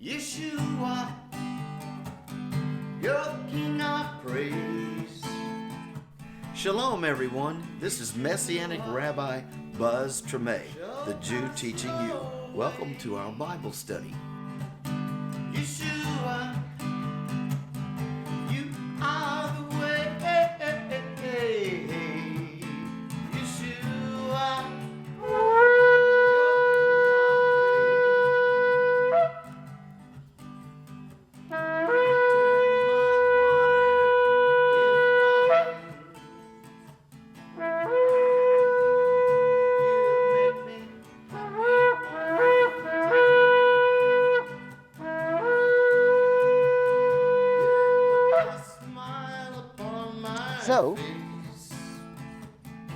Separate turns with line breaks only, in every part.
Yeshua, your King of praise. Shalom, everyone. This is Messianic Rabbi Buzz Tremé, the Jew teaching you. Welcome to our Bible study. Yeshua, you are the way. Yeshua. So,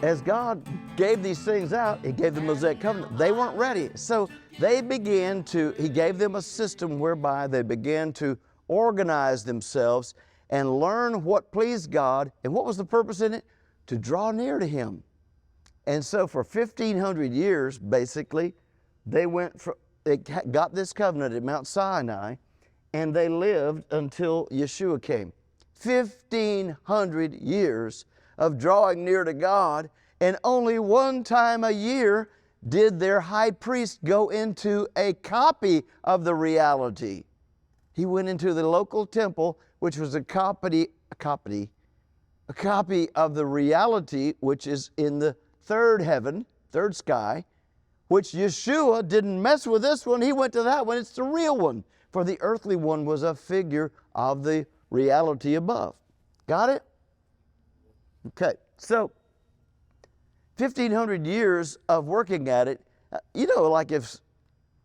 as God gave these things out, He gave the Mosaic covenant. They weren't ready. So He gave them a system whereby they began to organize themselves and learn what pleased God. And what was the purpose in it? To draw near to Him. And so for 1,500 years, basically, they got this covenant at Mount Sinai, and they lived until Yeshua came. 1,500 years of drawing near to God, and only one time a year did their high priest go into a copy of the reality. He went into the local temple, which was a copy of the reality which is in the third heaven, third sky, which Yeshua didn't mess with this one. He went to that one. It's the real one. For the earthly one was a figure of the reality above. Got it? Okay, so 1,500 years of working at it.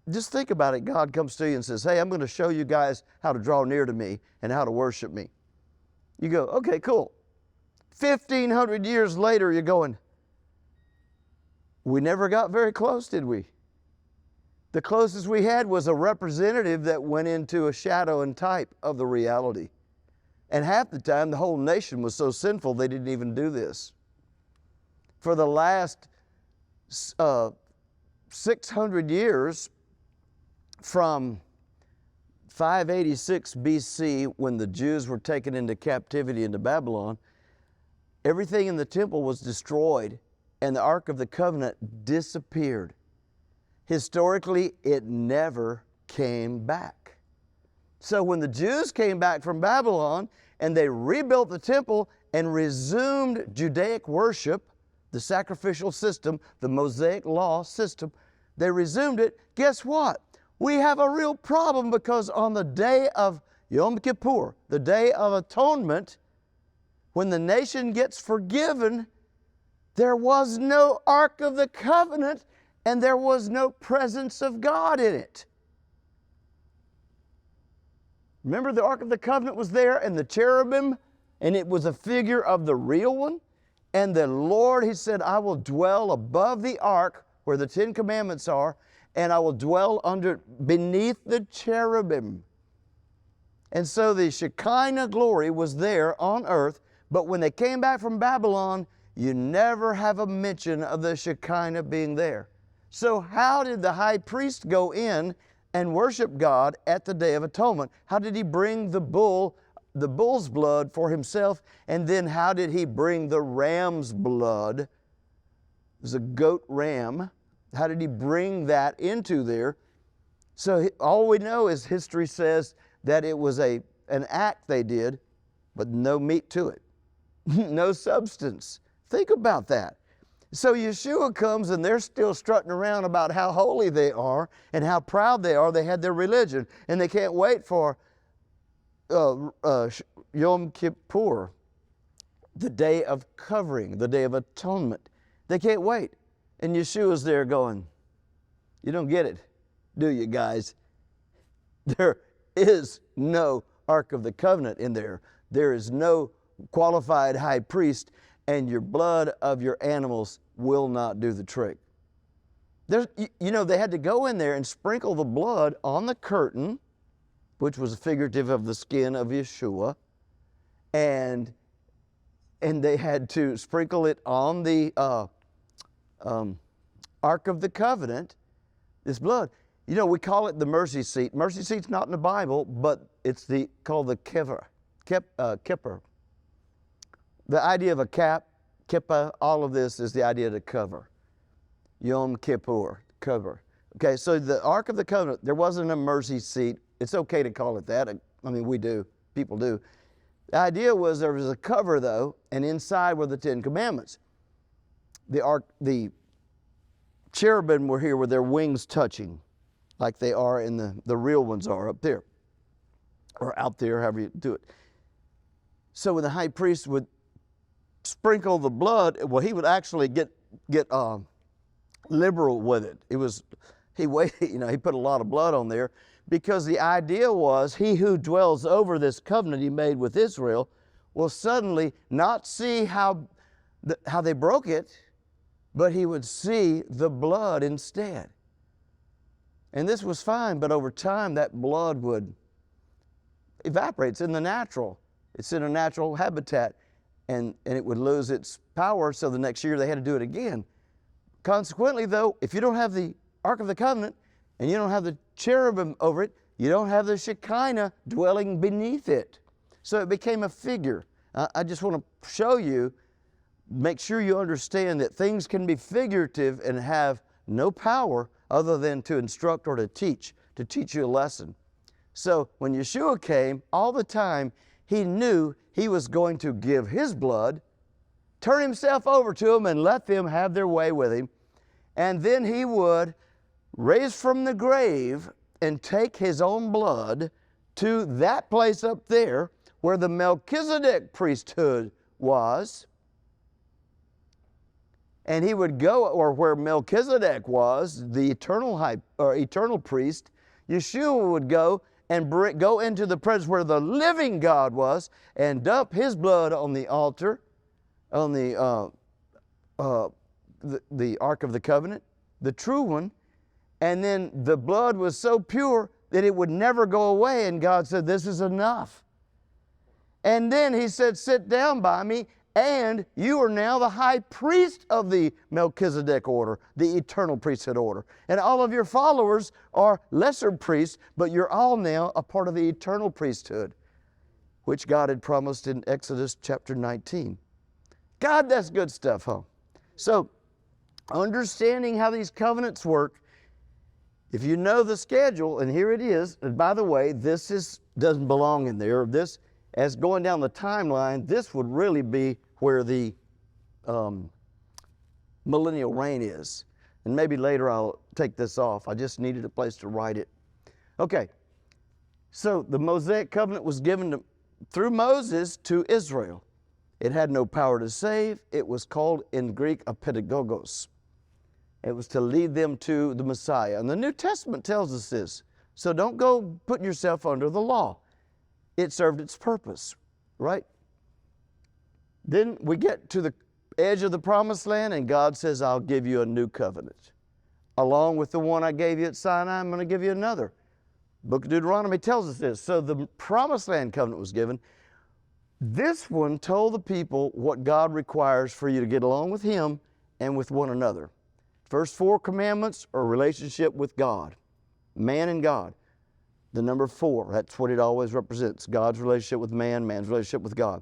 Just think about it. God comes to you and says, hey, I'm going to show you guys how to draw near to me and how to worship me. You go, okay, cool. 1,500 years later, you're going, we never got very close, did we? The closest we had was a representative that went into a shadow and type of the reality. And half the time, the whole nation was so sinful, they didn't even do this. For the last 600 years, from 586 BC, when the Jews were taken into captivity into Babylon, everything in the temple was destroyed, and the Ark of the Covenant disappeared. Historically, it never came back. So when the Jews came back from Babylon and they rebuilt the temple and resumed Judaic worship, the sacrificial system, the Mosaic law system, they resumed it. Guess what? We have a real problem, because on the day of Yom Kippur, the Day of Atonement, when the nation gets forgiven, there was no Ark of the Covenant and there was no presence of God in it. Remember, the Ark of the Covenant was there, and the cherubim, and it was a figure of the real one. And the Lord, He said, I will dwell above the ark where the Ten Commandments are, and I will dwell beneath the cherubim. And so the Shekinah glory was there on earth, but when they came back from Babylon, you never have a mention of the Shekinah being there. So how did the high priest go in and worship God at the Day of Atonement? How did he bring the bull's blood for himself? And then how did he bring the ram's blood? It was a goat ram. How did he bring that into there? So all we know is history says that it was an act they did, but no meat to it. No substance. Think about that. So Yeshua comes, and they're still strutting around about how holy they are and how proud they are. They had their religion, and they can't wait for Yom Kippur, the day of covering, the day of atonement. They can't wait. And Yeshua's there going, you don't get it, do you guys? There is no Ark of the Covenant in there. There is no qualified high priest, and your blood of your animals will not do the trick. They had to go in there and sprinkle the blood on the curtain, which was figurative of the skin of Yeshua, and they had to sprinkle it on the Ark of the Covenant, this blood. You know, we call it the mercy seat. Mercy seat's not in the Bible, but it's called the kippur. The idea of a kippah, all of this is the idea to cover. Yom Kippur, cover. Okay, so the Ark of the Covenant, there wasn't a mercy seat. It's okay to call it that. I mean, we do. People do. The idea was there was a cover, though, and inside were the Ten Commandments. The cherubim were here with their wings touching, like they are in the real ones are up there, or out there, however you do it. So when the high priest would sprinkle the blood, well, he would actually get liberal with it. He put a lot of blood on there, because the idea was he who dwells over this covenant he made with Israel will suddenly not see how they broke it, but he would see the blood instead. And this was fine, but over time that blood would evaporate. It's in the natural. It's in a natural habitat, and it would lose its power, so the next year they had to do it again. Consequently, though, if you don't have the Ark of the Covenant and you don't have the cherubim over it, you don't have the Shekinah dwelling beneath it. So it became a figure. I just want to show you, make sure you understand that things can be figurative and have no power other than to instruct or to teach you a lesson. So when Yeshua came, all the time he knew he was going to give his blood, turn himself over to them and let them have their way with him. And then he would raise from the grave and take his own blood to that place up there where the Melchizedek priesthood was. And he would go, or where Melchizedek was, the eternal priest, Yeshua would go and go into the presence where the living God was and dump his blood on the altar, on the Ark of the Covenant, the true one. And then the blood was so pure that it would never go away. And God said, this is enough. And then he said, sit down by me, and you are now the high priest of the Melchizedek order, the eternal priesthood order. And all of your followers are lesser priests, but you're all now a part of the eternal priesthood, which God had promised in Exodus chapter 19. God, that's good stuff, huh? So, understanding how these covenants work, if you know the schedule, and here it is, and by the way, this doesn't belong in there. This, as going down the timeline, this would really be where the millennial reign is. And maybe later I'll take this off. I just needed a place to write it. Okay, so the Mosaic covenant was given through Moses to Israel. It had no power to save. It was called in Greek a pedagogos. It was to lead them to the Messiah. And the New Testament tells us this. So don't go putting yourself under the law. It served its purpose, right? Then we get to the edge of the promised land, and God says, I'll give you a new covenant. Along with the one I gave you at Sinai, I'm going to give you another. Book of Deuteronomy tells us this. So the promised land covenant was given. This one told the people what God requires for you to get along with Him and with one another. First 4 commandments are a relationship with God, man and God. The number 4, that's what it always represents. God's relationship with man, man's relationship with God.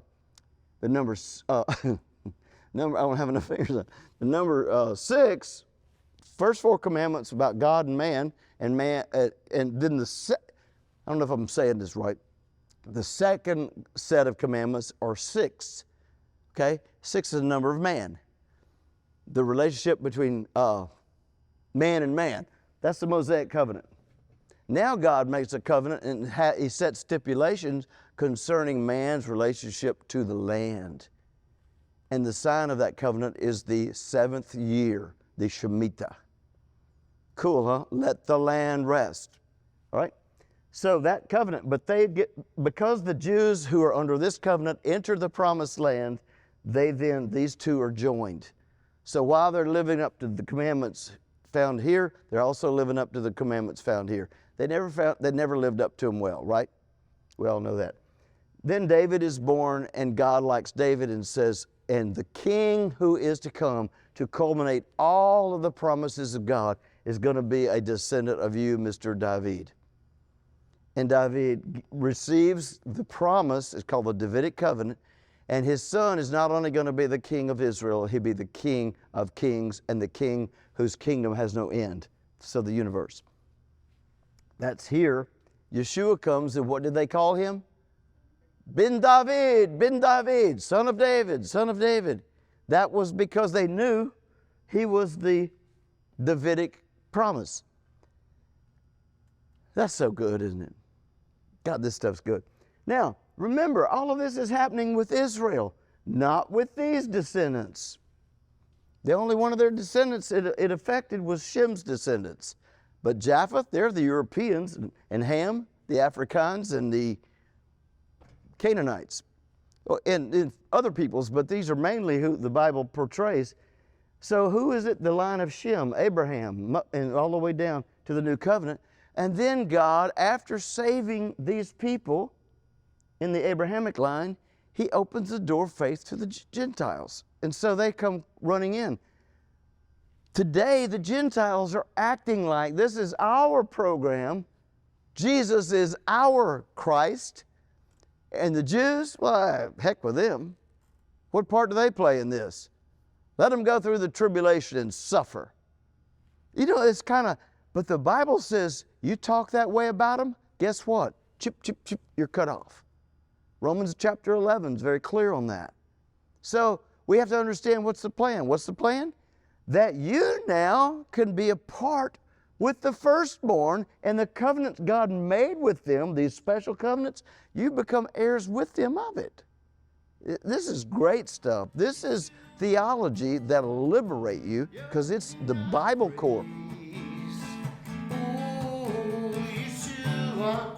The number, I don't have enough fingers on. The number 6, first 4 commandments about God and man, and then I don't know if I'm saying this right. The second set of commandments are 6. Okay, 6 is the number of man. The relationship between man and man. That's the Mosaic covenant. Now God makes a covenant, and He sets stipulations concerning man's relationship to the land. And the sign of that covenant is the 7th year, the Shemitah. Cool, huh? Let the land rest. All right? So that covenant, but because the Jews who are under this covenant enter the promised land, these two are joined. So while they're living up to the commandments found here, they're also living up to the commandments found here. They never lived up to them well, right? We all know that. Then David is born, and God likes David and says, and the king who is to come to culminate all of the promises of God is going to be a descendant of you, Mr. David. And David receives the promise, it's called the Davidic covenant, and his son is not only going to be the king of Israel, he'll be the king of kings and the king whose kingdom has no end. So the universe. That's here. Yeshua comes, and what did they call him? Ben David, son of David, son of David. That was because they knew he was the Davidic promise. That's so good, isn't it? God, this stuff's good. Now, remember, all of this is happening with Israel, not with these descendants. The only one of their descendants it affected was Shem's descendants. But Japheth, they're the Europeans, and Ham, the Afrikaans, and the Canaanites, and other peoples, but these are mainly who the Bible portrays. So who is it? The line of Shem, Abraham, and all the way down to the New Covenant. And then God, after saving these people in the Abrahamic line, he opens the door of faith to the Gentiles. And so they come running in. Today, the Gentiles are acting like this is our program. Jesus is our Christ. And the Jews, well, heck with them. What part do they play in this? Let them go through the tribulation and suffer. You know, it's kind of, but the Bible says you talk that way about them, guess what? Chip, chip, chip, you're cut off. Romans chapter 11 is very clear on that. So we have to understand what's the plan. What's the plan? That you now can be a part with the firstborn and the covenants God made with them, these special covenants, you become heirs with them of it. This is great stuff. This is theology that'll liberate you because it's the Bible core. Oh, Yeshua,